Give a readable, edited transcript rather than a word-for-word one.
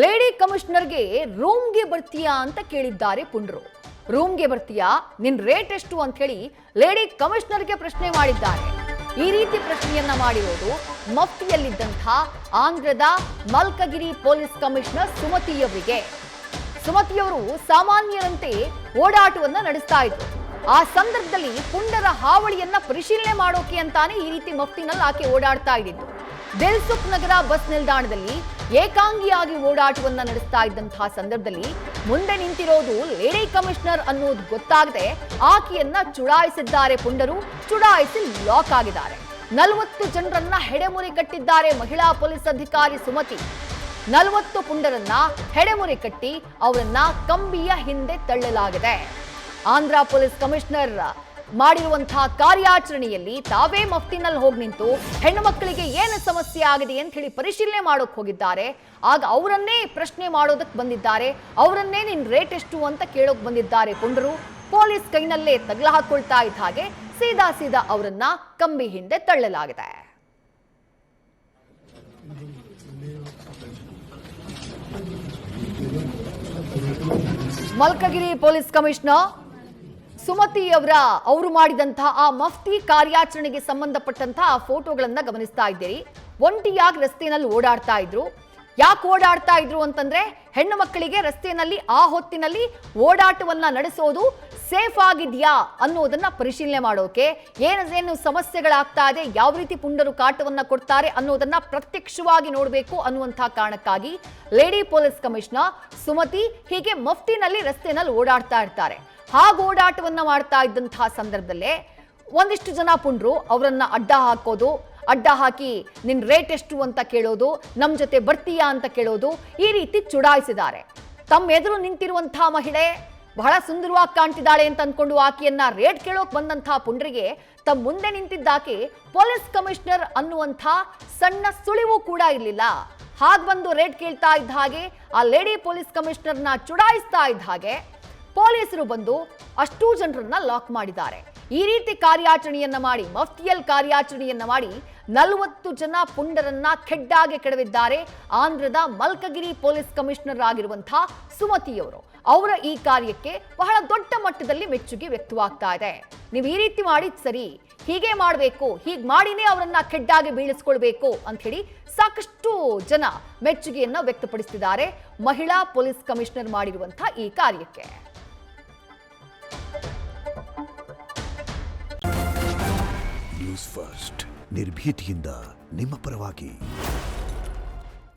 Lady ಕಮಿಷನರ್ಗೆ ರೂಮ್ಗೆ ಬರ್ತೀಯಾ ಅಂತ ಕೇಳಿದ್ದಾರೆ ಪುಂಡ್ರು. ರೂಮ್ಗೆ ಬರ್ತೀಯಾ, ನಿನ್ ರೇಟ್ ಎಷ್ಟು ಅಂತ ಹೇಳಿ ಲೇಡಿ ಕಮಿಷನರ್ಗೆ ಪ್ರಶ್ನೆ ಮಾಡಿದ್ದಾರೆ. ಈ ರೀತಿ ಪ್ರಶ್ನೆಯನ್ನ ಮಾಡಿರೋದು ಮಫ್ತಿಯಲ್ಲಿದ್ದಂಥ ಆಂಧ್ರದ ಮಲ್ಕಗಿರಿ ಪೊಲೀಸ್ ಕಮಿಷನರ್ ಸುಮತಿಯವರಿಗೆ. ಸುಮತಿಯವರು ಸಾಮಾನ್ಯರಂತೆ ಓಡಾಟವನ್ನ ನಡೆಸ್ತಾ ಇದ್ರು. ಆ ಸಂದರ್ಭದಲ್ಲಿ ಪುಂಡರ ಹಾವಳಿಯನ್ನ ಪರಿಶೀಲನೆ ಮಾಡೋಕೆ ಅಂತಾನೆ ಈ ರೀತಿ ಮಫ್ತಿನಲ್ಲಿ ಆಕೆ ಓಡಾಡ್ತಾ ಇದ್ದಿದ್ದು. ದಿಲ್ಸುಖ್ ನಗರ ಬಸ್ ನಿಲ್ದಾಣದಲ್ಲಿ ಏಕಾಂಗಿಯಾಗಿ ಓಡಾಟವನ್ನ ನಡೆಸ್ತಾ ಇದ್ದಂತಹ ಸಂದರ್ಭದಲ್ಲಿ ಮುಂದೆ ನಿಂತಿರೋದು ಲೇಡಿ ಕಮಿಷನರ್ ಅನ್ನೋದು ಗೊತ್ತಾಗದೆ ಆಕೆಯನ್ನ ಚುಡಾಯಿಸಿದ್ದಾರೆ ಪುಂಡರು. ಚುಡಾಯಿಸಿ ಲಾಕ್ ಆಗಿದ್ದಾರೆ. 40 ಜನರನ್ನ ಹೆಡೆಮುರಿ ಕಟ್ಟಿದ್ದಾರೆ ಮಹಿಳಾ ಪೊಲೀಸ್ ಅಧಿಕಾರಿ ಸುಮತಿ. 40 ಪುಂಡರನ್ನ ಹೆಡೆಮುರಿ ಕಟ್ಟಿ ಅವರನ್ನ ಕಂಬಿಯ ಹಿಂದೆ ತಳ್ಳಲಾಗಿದೆ. ಆಂಧ್ರ ಪೊಲೀಸ್ ಕಮಿಷನರ್ ಮಾಡಿರುವಂತಹ ಕಾರ್ಯಾಚರಣೆಯಲ್ಲಿ ತಾವೇ ಮಫ್ತಿನಲ್ಲಿ ಹೋಗಿ ನಿಂತು ಹೆಣ್ಣು ಮಕ್ಕಳಿಗೆ ಏನು ಸಮಸ್ಯೆ ಆಗಿದೆ ಅಂತ ಹೇಳಿ ಪರಿಶೀಲನೆ ಮಾಡೋಕೆ ಹೋಗಿದ್ದಾರೆ. ಆಗ ಅವರನ್ನೇ ಪ್ರಶ್ನೆ ಮಾಡೋದಕ್ಕೆ ಬಂದಿದ್ದಾರೆ. ಅವರನ್ನೇ ನಿನ್ ರೇಟ್ ಎಷ್ಟು ಅಂತ ಕೇಳೋಕೆ ಬಂದಿದ್ದಾರೆ ಪುಂಡರು. ಪೊಲೀಸ್ ಕೈನಲ್ಲೇ ತಗಲ ಹಾಕೊಳ್ತಾ ಇದ್ದ ಹಾಗೆ ಸೀದಾ ಅವರನ್ನ ಕಂಬಿ ಹಿಂದೆ ತಳ್ಳಲಾಗಿದೆ. ಮಲ್ಕಗಿರಿ ಪೊಲೀಸ್ ಕಮಿಷನರ್ ಸುಮತಿ ಅವರು ಮಾಡಿದಂತಹ ಆ ಮಫ್ತಿ ಕಾರ್ಯಾಚರಣೆಗೆ ಸಂಬಂಧಪಟ್ಟಂತಹ ಆ ಫೋಟೋಗಳನ್ನ ಗಮನಿಸ್ತಾ ಇದ್ದೀರಿ. ಒಂಟಿಯಾಗಿ ರಸ್ತೆಯಲ್ಲಿ ಓಡಾಡ್ತಾ ಇದ್ರು. ಯಾಕೆ ಓಡಾಡ್ತಾ ಇದ್ರು ಅಂತಂದ್ರೆ ಹೆಣ್ಣು ಮಕ್ಕಳಿಗೆ ರಸ್ತೆಯಲ್ಲಿ ಆ ಹೊತ್ತಿನಲ್ಲಿ ಓಡಾಟವನ್ನ ನಡೆಸೋದು ಸೇಫ್ ಆಗಿದ್ಯಾ ಅನ್ನೋದನ್ನ ಪರಿಶೀಲನೆ ಮಾಡೋಕೆ, ಏನೇನು ಸಮಸ್ಯೆಗಳಾಗ್ತಾ ಇದೆ, ಯಾವ ರೀತಿ ಪುಂಡರು ಕಾಟವನ್ನ ಕೊಡ್ತಾರೆ ಅನ್ನೋದನ್ನ ಪ್ರತ್ಯಕ್ಷವಾಗಿ ನೋಡಬೇಕು ಅನ್ನುವಂತಹ ಕಾರಣಕ್ಕಾಗಿ ಲೇಡಿ ಪೊಲೀಸ್ ಕಮಿಷನರ್ ಸುಮತಿ ಹೀಗೆ ಮಫ್ತಿನಲ್ಲಿ ರಸ್ತೆಯಲ್ಲಿ ಓಡಾಡ್ತಾ ಇರ್ತಾರೆ. ಹಾಗೆ ಓಡಾಟವನ್ನ ಮಾಡ್ತಾ ಇದ್ದಂತಹ ಸಂದರ್ಭದಲ್ಲೇ ಒಂದಿಷ್ಟು ಜನ ಪುಂಡ್ರು ಅವರನ್ನ ಅಡ್ಡ ಹಾಕಿ ನಿನ್ ರೇಟ್ ಎಷ್ಟು ಅಂತ ಕೇಳೋದು, ನಮ್ ಜೊತೆ ಬರ್ತೀಯಾ ಅಂತ ಕೇಳೋದು, ಈ ರೀತಿ ಚುಡಾಯಿಸಿದ್ದಾರೆ. ತಮ್ಮ ಎದುರು ನಿಂತಿರುವಂತಹ ಮಹಿಳೆ ಬಹಳ ಸುಂದರವಾಗಿ ಕಾಣ್ತಿದ್ದಾಳೆ ಅಂತ ಅನ್ಕೊಂಡು ಆಕೆಯನ್ನ ರೇಟ್ ಕೇಳೋಕ್ ಬಂದಂತಹ ಪುಂಡ್ರಿಗೆ ತಮ್ಮ ಮುಂದೆ ನಿಂತಿದ್ದಾಕೆ ಪೊಲೀಸ್ ಕಮಿಷನರ್ ಅನ್ನುವಂಥ ಸಣ್ಣ ಸುಳಿವು ಕೂಡ ಇರಲಿಲ್ಲ. ಹಾಗೆ ಬಂದು ರೇಟ್ ಕೇಳ್ತಾ ಇದ್ದ ಹಾಗೆ ಆ ಲೇಡಿ ಪೊಲೀಸ್ ಕಮಿಷನರ್ನ ಚುಡಾಯಿಸ್ತಾ ಇದ್ದ ಹಾಗೆ ಪೊಲೀಸರು ಬಂದು ಅಷ್ಟೂ ಜನರನ್ನ ಲಾಕ್ ಮಾಡಿದ್ದಾರೆ. ಈ ರೀತಿ ಕಾರ್ಯಾಚರಣೆಯನ್ನ ಮಾಡಿ ಮಫ್ತಿಯಲ್ ಕಾರ್ಯಾಚರಣೆಯನ್ನ ಮಾಡಿ 40 ಜನ ಪುಂಡರನ್ನ ಕೆಡ್ಡಾಗೆ ಕೆಡವಿದ್ದಾರೆ ಆಂಧ್ರದ ಮಲ್ಕಗಿರಿ ಪೊಲೀಸ್ ಕಮಿಷನರ್ ಆಗಿರುವಂತಹ ಸುಮತಿಯವರು. ಅವರ ಈ ಕಾರ್ಯಕ್ಕೆ ಬಹಳ ದೊಡ್ಡ ಮಟ್ಟದಲ್ಲಿ ಮೆಚ್ಚುಗೆ ವ್ಯಕ್ತವಾಗ್ತಾ ಇದೆ. ನೀವು ಈ ರೀತಿ ಮಾಡಿದ್ ಸರಿ, ಹೀಗೆ ಮಾಡಬೇಕು, ಹೀಗೆ ಮಾಡಿನೇ ಅವರನ್ನ ಕೆಡ್ಡಾಗೆ ಬೀಳಿಸ್ಕೊಳ್ಬೇಕು ಅಂತ ಹೇಳಿ ಸಾಕಷ್ಟು ಜನ ಮೆಚ್ಚುಗೆಯನ್ನ ವ್ಯಕ್ತಪಡಿಸಿದ್ದಾರೆ ಮಹಿಳಾ ಪೊಲೀಸ್ ಕಮಿಷನರ್ ಮಾಡಿರುವಂತಹ ಈ ಕಾರ್ಯಕ್ಕೆ. ನ್ಯೂಸ್ ಫಸ್ಟ್ ನಿರ್ಭೀತಿಯಿಂದ ನಿಮ್ಮ ಪರವಾಗಿ.